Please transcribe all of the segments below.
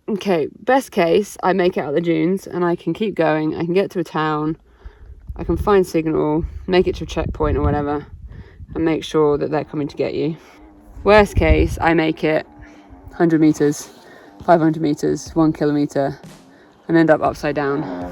Okay, best case, I make it out the dunes and I can keep going. I can get to a town. I can find signal, make it to a checkpoint or whatever, and make sure that they're coming to get you. Worst case, I make it 100 meters, 500 meters, 1 kilometer, and end up upside down.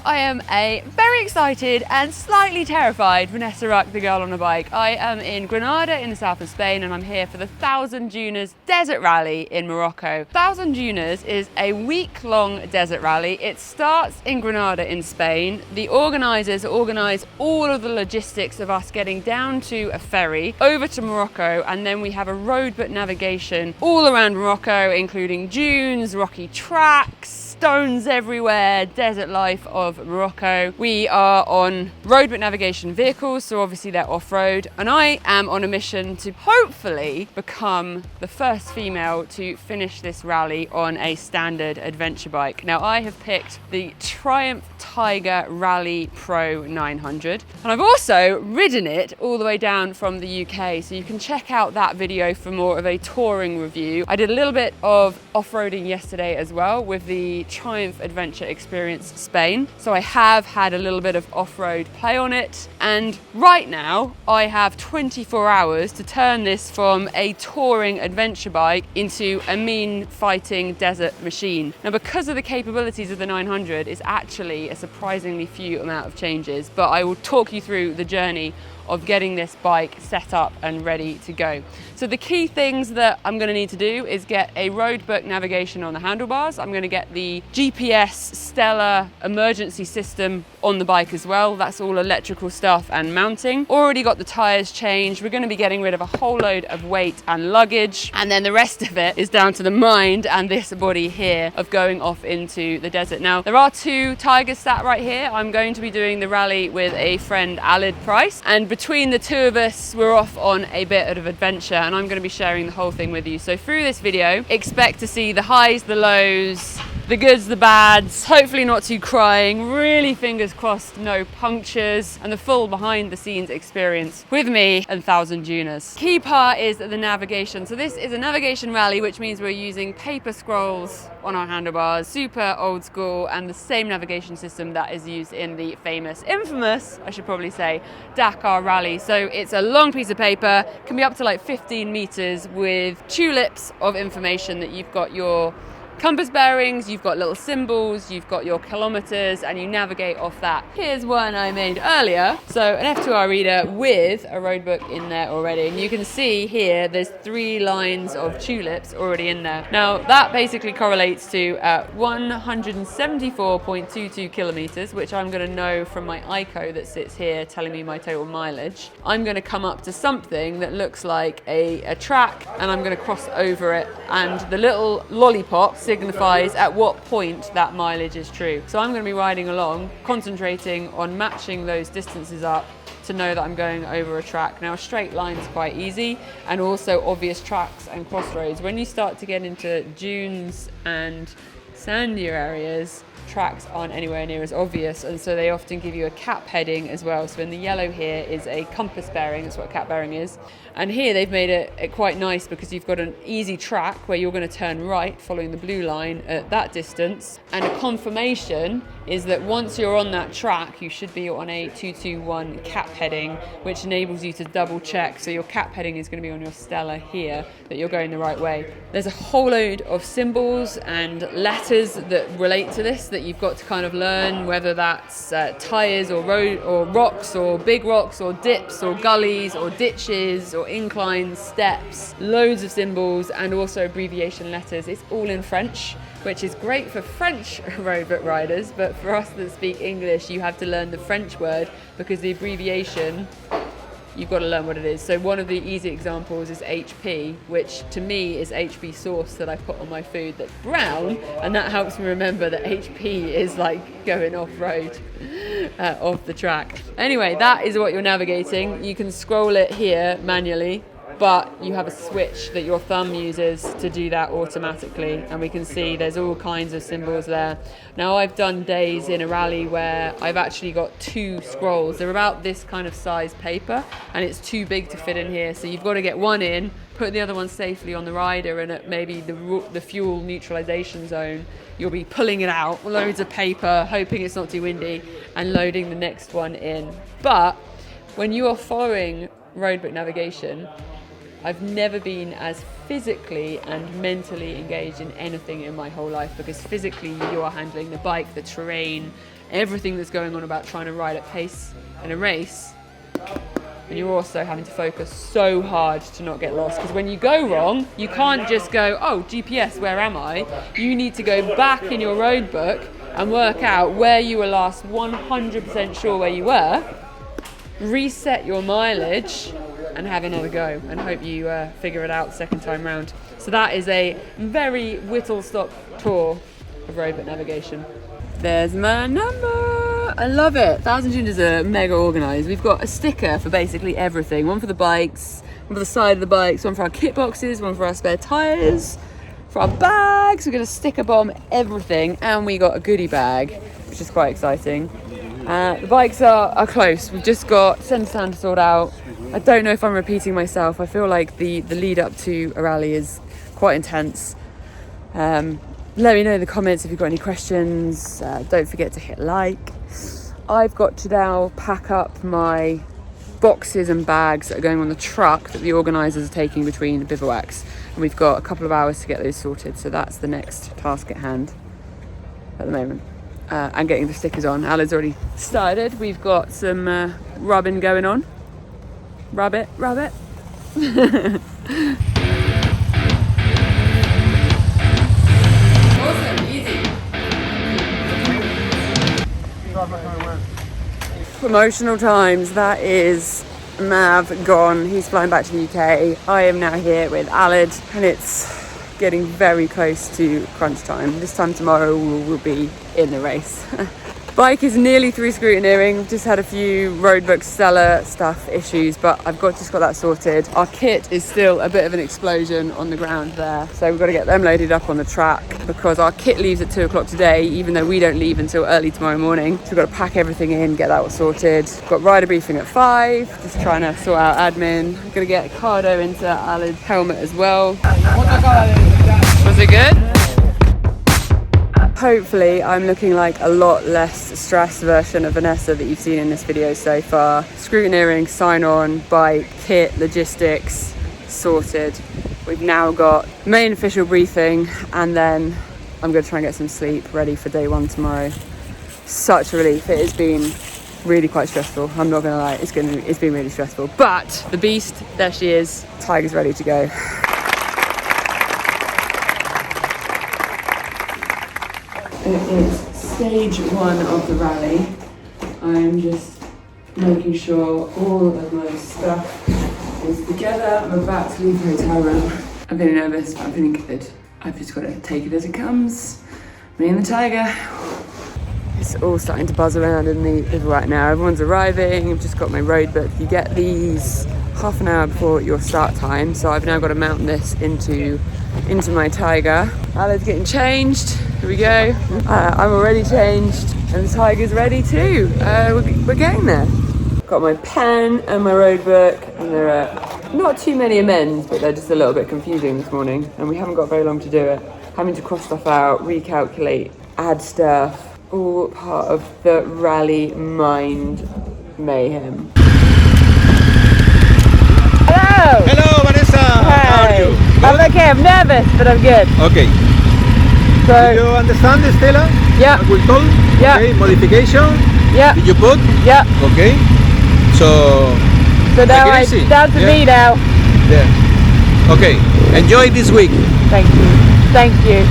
I am a very excited and slightly terrified Vanessa Ruck, the girl on a bike. I am in Grenada in the south of Spain, and I'm here for the 1,000 Dunas Desert Rally in Morocco. 1,000 Dunas is a week-long desert rally. It starts in Grenada in Spain. The organisers organise all of the logistics of us getting down to a ferry over to Morocco, and then we have a roadbook navigation all around Morocco, including dunes, rocky tracks, stones everywhere, desert life of Morocco. We are on roadbook navigation vehicles, so obviously they're off-road, and I am on a mission to hopefully become the first female to finish this rally on a standard adventure bike. Now, I have picked the Triumph Tiger Rally Pro 900, and I've also ridden it all the way down from the UK, so you can check out that video for more of a touring review. I did a little bit of off-roading yesterday as well with the Triumph Adventure Experience Spain, so I have had a little bit of off-road play on it, and right now I have 24 hours to turn this from a touring adventure bike into a mean fighting desert machine. Now, because of the capabilities of the 900, it's actually a surprisingly few amount of changes, but I will talk you through the journey of getting this bike set up and ready to go. So the key things that I'm going to need to do is get a roadbook navigation on the handlebars. I'm going to get the GPS Stellar emergency system on the bike as well. That's all electrical stuff and mounting. Already got the tyres changed. We're going to be getting rid of a whole load of weight and luggage, and then the rest of it is down to the mind and this body here of going off into the desert. Now, there are 2 Tigers sat right here. I'm going to be doing the rally with a friend, Alid Price, and between the 2 of us, we're off on a bit of adventure, and I'm going to be sharing the whole thing with you. So through this video, expect to see the highs, the lows, the goods, the bads, hopefully not too crying, really fingers crossed no punctures, and the full behind the scenes experience with me and 1,000 Dunas. Key part is the navigation. So this is a navigation rally, which means we're using paper scrolls on our handlebars, super old school, and the same navigation system that is used in the famous, infamous, I should probably say, Dakar rally. So it's a long piece of paper, can be up to like 15 meters, with tulips of information that you've got your compass bearings, you've got little symbols, you've got your kilometers, and you navigate off that. Here's one I made earlier. So an F2R reader with a roadbook in there already. And you can see here, there's 3 lines of tulips already in there. Now, that basically correlates to 174.22 kilometers, which I'm going to know from my ICO that sits here telling me my total mileage. I'm going to come up to something that looks like a track, and I'm going to cross over it, and the little lollipop signifies at what point that mileage is true. So I'm going to be riding along, concentrating on matching those distances up to know that I'm going over a track. Now, a straight line is quite easy, and also obvious tracks and crossroads. When you start to get into dunes and sandier areas, tracks aren't anywhere near as obvious, and so they often give you a cap heading as well. So in the yellow here is a compass bearing, that's what a cap bearing is. And here they've made it quite nice because you've got an easy track where you're going to turn right following the blue line at that distance, and a confirmation is that once you're on that track you should be on a 221 cap heading, which enables you to double check. So your cap heading is going to be on your Stella here, that you're going the right way. There's a whole load of symbols and letters that relate to this that you've got to kind of learn, whether that's tyres or road or rocks or big rocks or dips or gullies or ditches or inclines, steps, loads of symbols, and also abbreviation letters. It's all in French, which is great for French roadbook riders, but for us that speak English, you have to learn the French word because the abbreviation, you've got to learn what it is. So one of the easy examples is HP, which to me is HP sauce that I put on my food that's brown, and that helps me remember that HP is like going off-road, off the track. Anyway, that is what you're navigating. You can scroll it here manually, but you have a switch that your thumb uses to do that automatically, and we can see there's all kinds of symbols there. Now, I've done days in a rally where I've actually got 2 scrolls. They're about this kind of size paper, and it's too big to fit in here, so you've got to get one in, put the other one safely on the rider, and at maybe the fuel neutralization zone, you'll be pulling it out, loads of paper, hoping it's not too windy, and loading the next one in. But when you are following roadbook navigation, I've never been as physically and mentally engaged in anything in my whole life, because physically you are handling the bike, the terrain, everything that's going on about trying to ride at pace in a race. And you're also having to focus so hard to not get lost, because when you go wrong, you can't just go, oh, GPS, where am I? You need to go back in your roadbook and work out where you were last 100% sure where you were, reset your mileage, and have another go, and hope you figure it out second time round. So that is a very whistle-stop tour of roadbook navigation. There's my number. I love it. 1000 Dunas are mega organised. We've got a sticker for basically everything. One for the bikes, one for the side of the bikes, one for our kit boxes, one for our spare tyres, for our bags. We're going to sticker bomb everything, and we got a goodie bag, which is quite exciting. The bikes are close. We've just got centre stand to sort out. I don't know if I'm repeating myself. I feel like the lead up to a rally is quite intense. Let me know in the comments if you've got any questions. Don't forget to hit like. I've got to now pack up my boxes and bags that are going on the truck that the organisers are taking between the bivouacs. And we've got a couple of hours to get those sorted. So that's the next task at hand at the moment. And getting the stickers on. Alan's already started. We've got some rubbing going on. Rub it. Awesome, easy. Promotional times, that is Mav gone. He's flying back to the UK. I am now here with Alid, and it's getting very close to crunch time. This time tomorrow we'll be in the race. Bike is nearly through scrutineering. We've just had a few roadbook seller stuff issues, but I've just got that sorted. Our kit is still a bit of an explosion on the ground there, so we've got to get them loaded up on the track, because our kit leaves at 2 o'clock today, even though we don't leave until early tomorrow morning. So we've got to pack everything in, get that all sorted. Got rider briefing at 5, just trying to sort out admin. I'm going to get Cardo into Alad's helmet as well. Was it good? Hopefully I'm looking like a lot less stressed version of Vanessa that you've seen in this video so far. Scrutineering, sign on, bike, kit, logistics, sorted. We've now got main official briefing, and then I'm going to try and get some sleep ready for day 1 tomorrow. Such a relief. It has been really quite stressful. I'm not going to lie, it's been really stressful. But the beast, there she is. Tiger's ready to go. It is stage 1 of the rally. I'm just making sure all of my stuff is together. I'm about to leave the hotel room. I'm feeling nervous, but I'm feeling good. I've just got to take it as it comes. Me and the tiger. It's all starting to buzz around in the bivouac now. Everyone's arriving. I've just got my road book. You get these half an hour before your start time, so I've now got to mount this into my tiger. Alad's getting changed. Here we go. I'm already changed, and the tiger's ready too. We're getting there. Got my pen and my road book, and there are not too many amends, but they're just a little bit confusing this morning, and we haven't got very long to do it. Having to cross stuff out, recalculate, add stuff, all part of the rally mind mayhem. Hello! Hello, Vanessa! Hey. How are you? I'm okay, I'm nervous, but I'm good. Okay. So, Do you understand, Stella? Yeah. Will told? Yeah. Okay, modification? Yeah. Did you put? Yeah. Okay. So now it's down to me now. Yeah. Okay. Enjoy this week. Thank you. Thank you.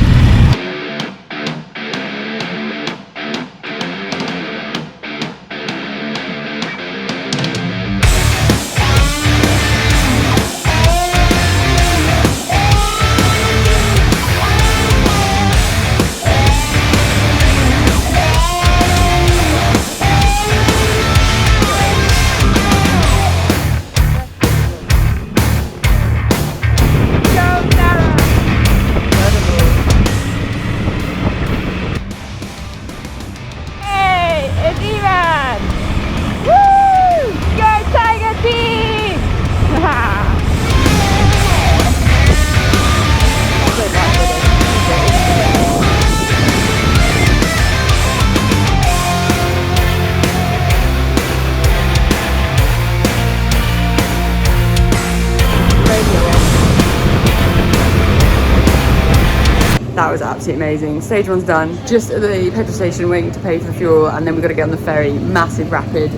That was absolutely amazing. Stage 1's done. Just at the petrol station waiting to pay for fuel, and then we've got to get on the ferry. Massive, rapid,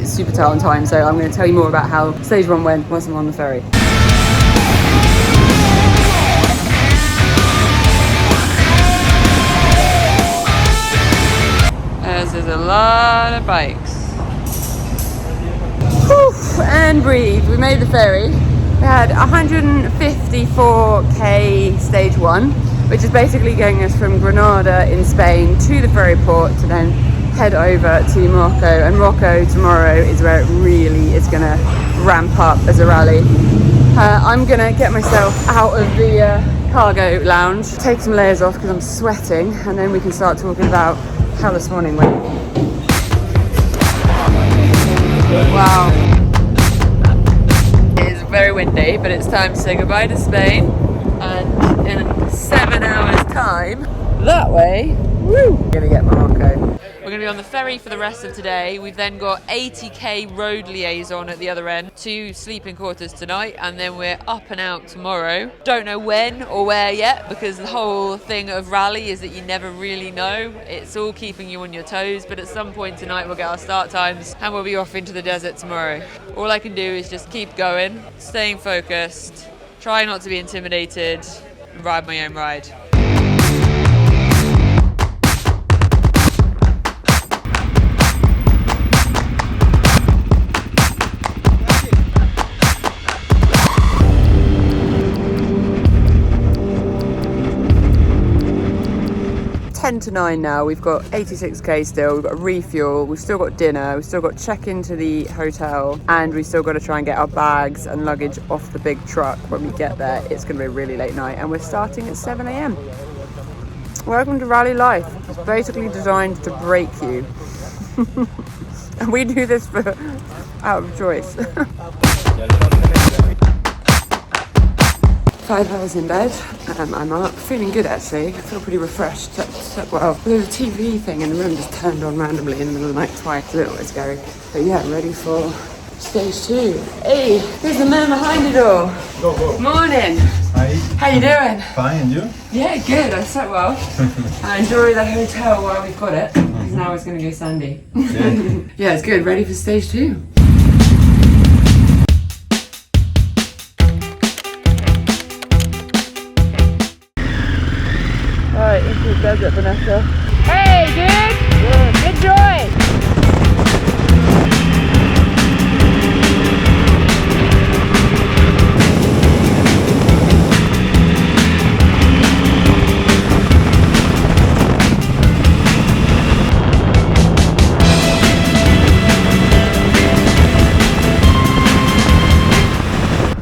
super tight on time. So I'm going to tell you more about how stage 1 went once I'm on the ferry. There's a lot of bikes. Whew, and breathe. We made the ferry. We had 154k stage 1, which is basically getting us from Grenada in Spain to the ferry port to then head over to Morocco. And Morocco tomorrow is where it really is going to ramp up as a rally. I'm going to get myself out of the cargo lounge, take some layers off because I'm sweating, and then we can start talking about how this morning went. Wow. It is very windy, but it's time to say goodbye to Spain. And in 7 hours time, that way, woo, we're gonna get Morocco. We're going to be on the ferry for the rest of today. We've then got 80k road liaison at the other end, 2 sleeping quarters tonight, and then we're up and out tomorrow. Don't know when or where yet, because the whole thing of rally is that you never really know. It's all keeping you on your toes, but at some point tonight we'll get our start times and we'll be off into the desert tomorrow. All I can do is just keep going, staying focused, try not to be intimidated, and ride my own ride. 10 to 9 now. We've got 86k still, we've got refuel, we've still got dinner, we've still got check into the hotel, and we've still got to try and get our bags and luggage off the big truck when we get there. It's going to be a really late night, and we're starting at 7 a.m. Welcome to rally life. It's basically designed to break you. And we do this out of choice. 5 hours in bed, I'm up, feeling good actually. I feel pretty refreshed, slept well. The TV thing in the room just turned on randomly in the middle of the night twice, a little bit scary. But yeah, I'm ready for stage 2. Hey, here's the man behind it all. Go. Morning. Hi. How you doing? Fine, and you? Yeah, good, I slept well. I enjoy the hotel while we've got it, because now it's going to go sandy. Yeah. Yeah, it's good, ready for stage 2. Alright, into the desert, Vanessa. Hey, dude! Enjoy!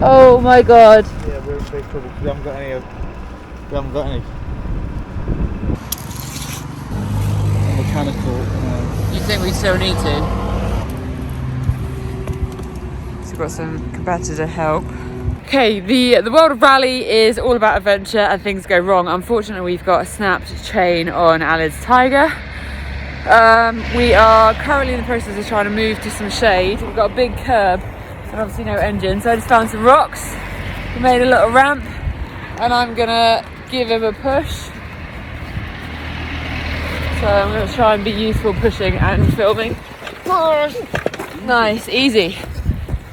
Oh my god. Yeah, we're in big trouble because we haven't got any. Mechanical. You think we still need to? So we've got some competitor help. Okay, the world of rally is all about adventure and things go wrong. Unfortunately, we've got a snapped chain on Alad's Tiger. We are currently in the process of trying to move to some shade. We've got a big curb and obviously no engine, so I just found some rocks. We made a little ramp and I'm gonna give him a push. So I'm going to try and be useful pushing and filming. Nice, easy.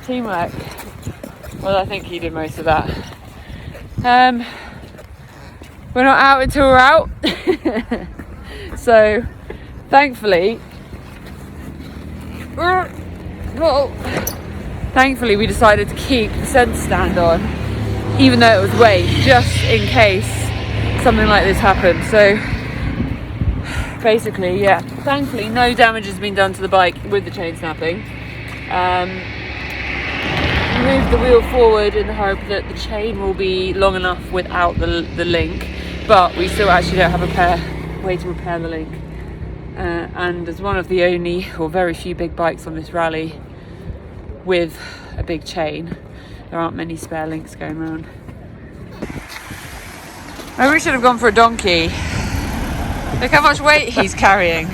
Teamwork. Well, I think he did most of that. We're not out until we're out. So, thankfully, we decided to keep the centre stand on, even though it was weight, just in case something like this happened. So, basically, yeah, thankfully no damage has been done to the bike with the chain snapping. Moved the wheel forward in the hope that the chain will be long enough without the link, but we still actually don't have a way to repair the link. And as one of the only or very few big bikes on this rally with a big chain, there aren't many spare links going around. Maybe we should have gone for a donkey. Look how much weight he's carrying.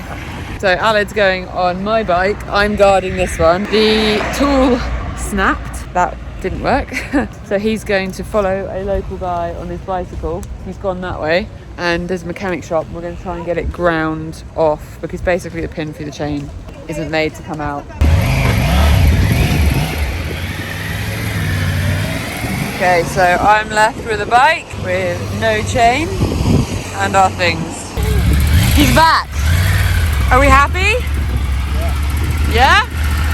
So Alad's going on my bike, I'm guarding this one. The tool snapped, that didn't work. So he's going to follow a local guy on his bicycle. He's gone that way. and there's a mechanic shop. We're going to try and get it ground off because basically the pin through the chain isn't made to come out. Okay, so I'm left with a bike with no chain and our things. He's back. Are we happy? Yeah. Yeah?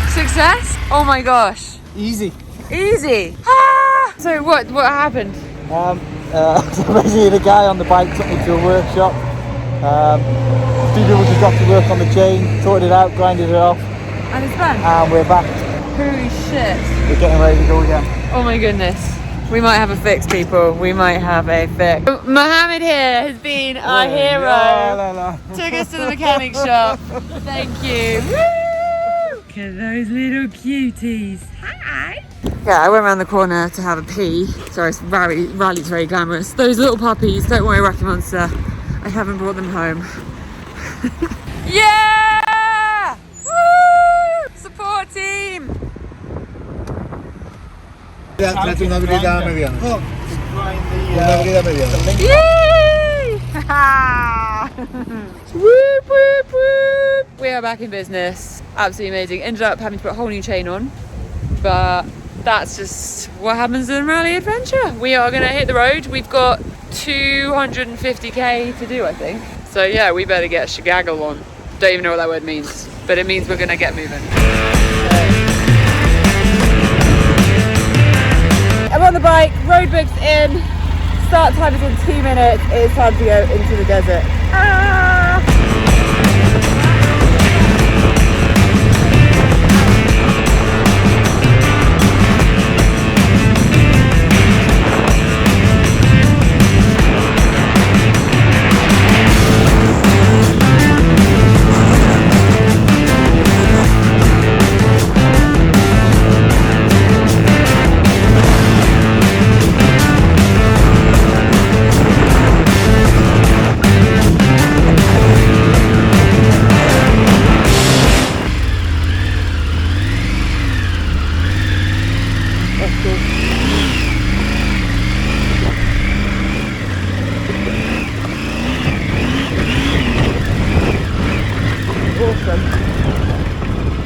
Success? Oh my gosh. Easy. Easy. Ah! So what happened? So basically the guy on the bike took me to a workshop. A few people just got to work on the chain, sorted it out, grinded it off. And it's done? And we're back. Holy shit. We're getting ready to go again. Oh my goodness. We might have a fix, people. We might have a fix. Mohammed here has been our hero. Took us to the mechanic shop. Thank you. Woo! Look at those little cuties. Hi. Yeah, I went around the corner to have a pee. Sorry, rally's very glamorous. Those little puppies, don't worry, Rocky Monster. I haven't brought them home. Yeah! Woo! Support team! Una habilidad mediana. Yay! Whoop, whoop, whoop. We are back in business. Absolutely amazing. Ended up having to put a whole new chain on, but that's just what happens in rally adventure. We are going to hit the road. We've got 250k to do, I think. So yeah, we better get shagaggle on. Don't even know what that word means, but it means we're going to get moving. I'm on the bike, roadbook's in, start time is in 2 minutes, it is time to go into the desert. Ah!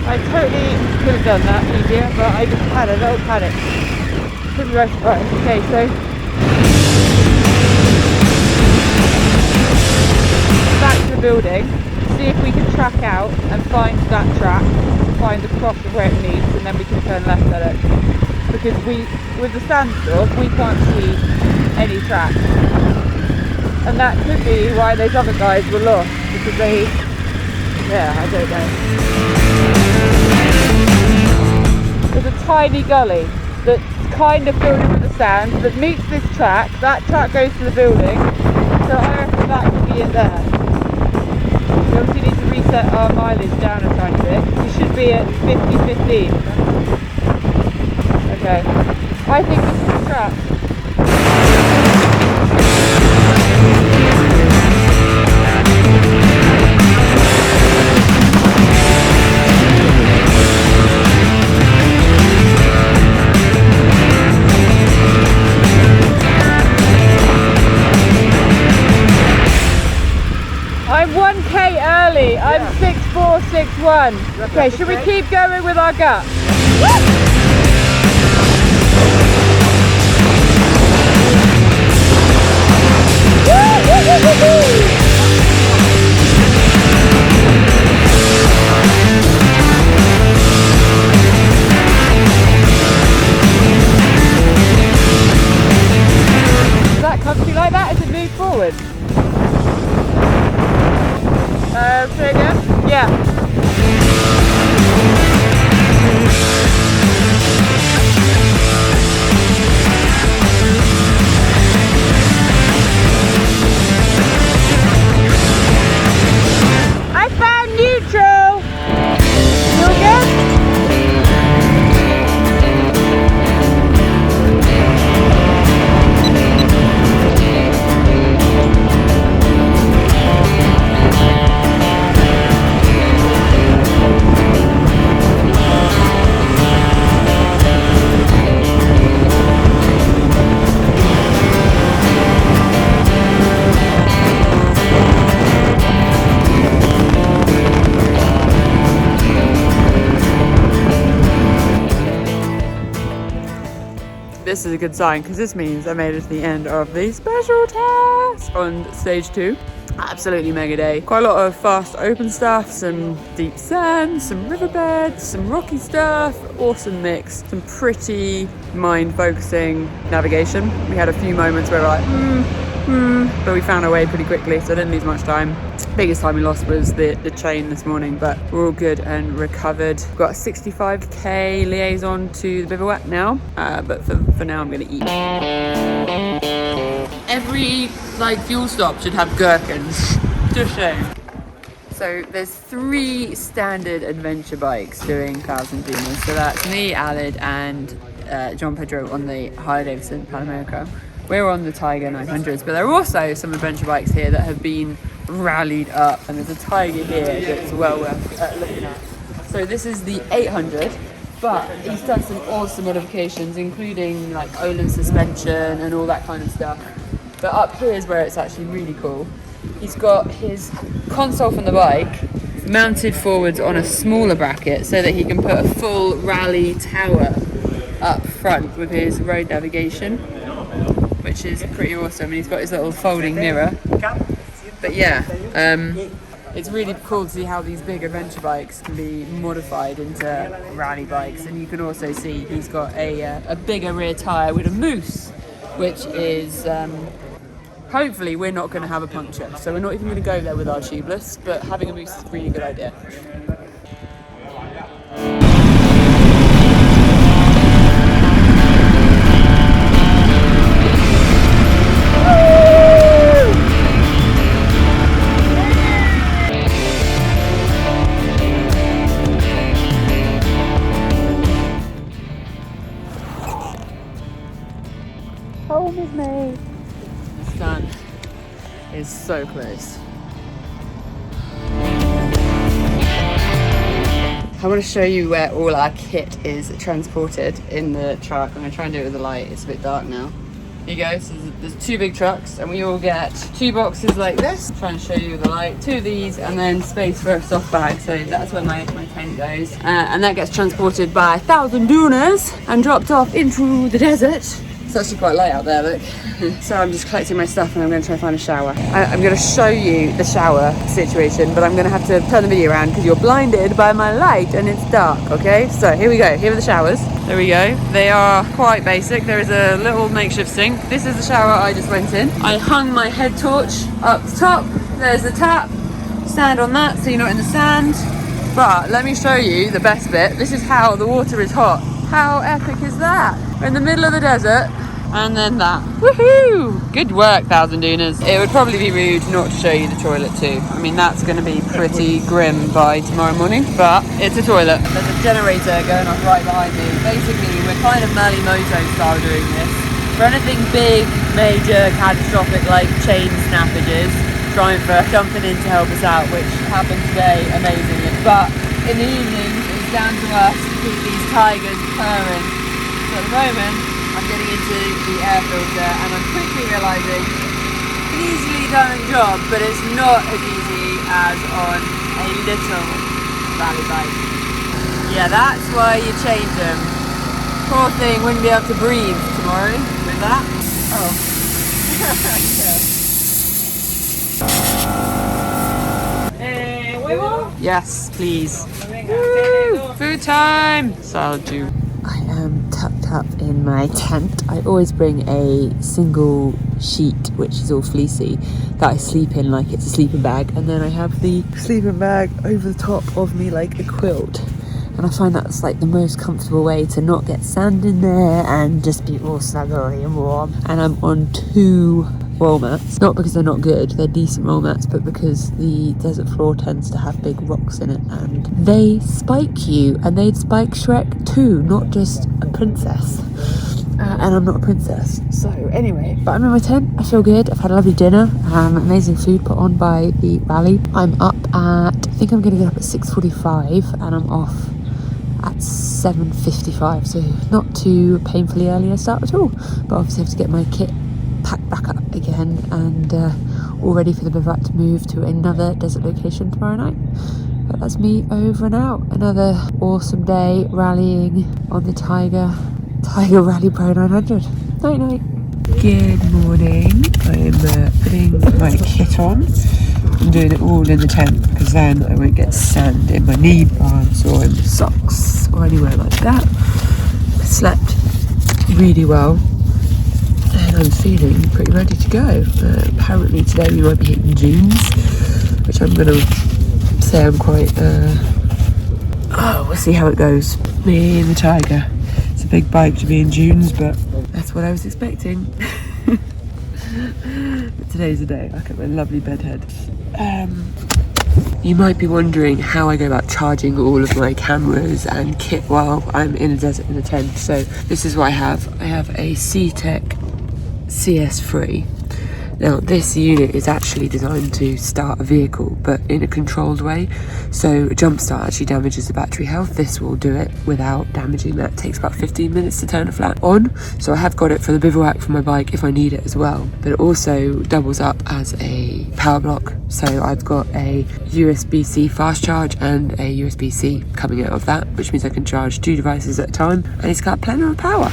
I totally could have done that easier, but I just had a little panic. Could be right. Right, okay, so back to the building, see if we can track out and find that track, find the cross of where it leads, and then we can turn left at it. Because with the sandstorm, we can't see any track. And that could be why those other guys were lost, because I don't know. There's a tiny gully that's kind of filled in with the sand that meets this track. That track goes to the building, so I reckon that could be it there. We obviously need to reset our mileage down a tiny bit. We should be at 50-15. Okay, I think this is the track. I'm 1k early. I'm 6.461. Okay, should we keep going with our gut? Is that comfy like that? Is it moved forward? Say again? Yeah. this is a good sign because this means I made it to the end of the special test on stage 2. Absolutely mega day. Quite a lot of fast open stuff, some deep sand, some riverbeds, some rocky stuff. Awesome mix. Some pretty mind-focusing navigation. We had a few moments where we're like, but we found our way pretty quickly, so I didn't lose much time. Biggest time we lost was the chain this morning, but we're all good and recovered. We've got a 65k liaison to the bivouac now, but for now I'm gonna eat. Every fuel stop should have gherkins. Just saying. So there's 3 standard adventure bikes doing 1,000 Dunas. So that's me, Alid, and John Pedro on the Harley-Davidson Pan America. We're on the Tiger 900s, but there are also some adventure bikes here that have been rallied up, and there's a Tiger here that's well worth looking at. So this is the 800, but he's done some awesome modifications, including like Olin suspension and all that kind of stuff. But up here is where it's actually really cool. He's got his console from the bike mounted forwards on a smaller bracket so that he can put a full rally tower up front with his road navigation, which is pretty awesome. And he's got his little folding mirror. But yeah, it's really cool to see how these big adventure bikes can be modified into rally bikes. And you can also see he's got a bigger rear tyre with a moose, which is hopefully we're not going to have a puncture. So we're not even going to go there with our tubeless, but having a moose is a really good idea. Home is made. The sun is so close. I want to show you where all our kit is transported in the truck. I'm going to try and do it with the light. It's a bit dark now. Here you go. So there's 2 big trucks, and we all get 2 boxes like this. Try and show you with the light. 2 of these, and then space for a soft bag. So that's where my tent goes. And that gets transported by 1,000 Dunas and dropped off into the desert. It's actually quite light out there, look. So I'm just collecting my stuff and I'm going to try and find a shower. I'm going to show you the shower situation, but I'm going to have to turn the video around because you're blinded by my light and it's dark, okay? So here we go. Here are the showers. There we go. They are quite basic. There is a little makeshift sink. This is the shower I just went in. I hung my head torch up the top. There's the tap. Stand on that so you're not in the sand. But let me show you the best bit. This is how the water is hot. How epic is that? We're in the middle of the desert, and then that. Woohoo! Good work, 1,000 Dunas. It would probably be rude not to show you the toilet too. I mean, that's going to be pretty grim by tomorrow morning, but it's a toilet. There's a generator going off right behind me. Basically, we're kind of Malimoto style doing this. For anything big, major, catastrophic like chain snappages, trying for jumping in to help us out, which happened today amazingly. But in the evening, it's down to us to keep these tigers purring. So at the moment, I'm getting into the air filter and I'm quickly realising an easily done job, but it's not as easy as on a little rally bike. Yeah, that's why you change them. Poor thing wouldn't be able to breathe tomorrow with that. Oh. Hey, huevo? Yes, please. Woo! Food time! Salad you. I am tucked up in my tent. I always bring a single sheet, which is all fleecy, that I sleep in like it's a sleeping bag, and then I have the sleeping bag over the top of me like a quilt. And I find that's like the most comfortable way to not get sand in there and just be all snuggly and warm. And I'm on 2 roll mats, not because they're not good, they're decent roll mats, but because the desert floor tends to have big rocks in it and they spike you, and they'd spike Shrek too, not just a princess. And I'm not a princess. So anyway, but I'm in my tent, I feel good, I've had a lovely dinner, amazing food put on by the rally. I'm up at, I think I'm going to get up at 6:45 and I'm off at 7:55, so not too painfully early a start at all, but obviously I have to get my kit packed back up again and all ready for the bivouac to move to another desert location tomorrow night. But that's me over and out. Another awesome day rallying on the Tiger Tiger Rally Pro 900. Night night. Good morning. I'm putting my kit on. I'm doing it all in the tent because then I won't get sand in my knee pads or in my socks or anywhere like that. I slept really well and I'm feeling pretty ready to go. Apparently today we might be hitting dunes, which I'm going to say I'm quite... we'll see how it goes. Me and the Tiger. It's a big bike to be in dunes, but that's what I was expecting. But today's the day. Look at my lovely bed head. You might be wondering how I go about charging all of my cameras and kit while I'm in a desert in a tent. So this is what I have. I have a C-Tech CS3. Now this unit is actually designed to start a vehicle, but in a controlled way. So a jump start actually damages the battery health. This will do it without damaging that. It takes about 15 minutes to turn a flat on. So I have got it for the bivouac for my bike if I need it as well. But it also doubles up as a power block. So I've got a USB-C fast charge and a USB-C coming out of that, which means I can charge 2 devices at a time, and it's got plenty of power.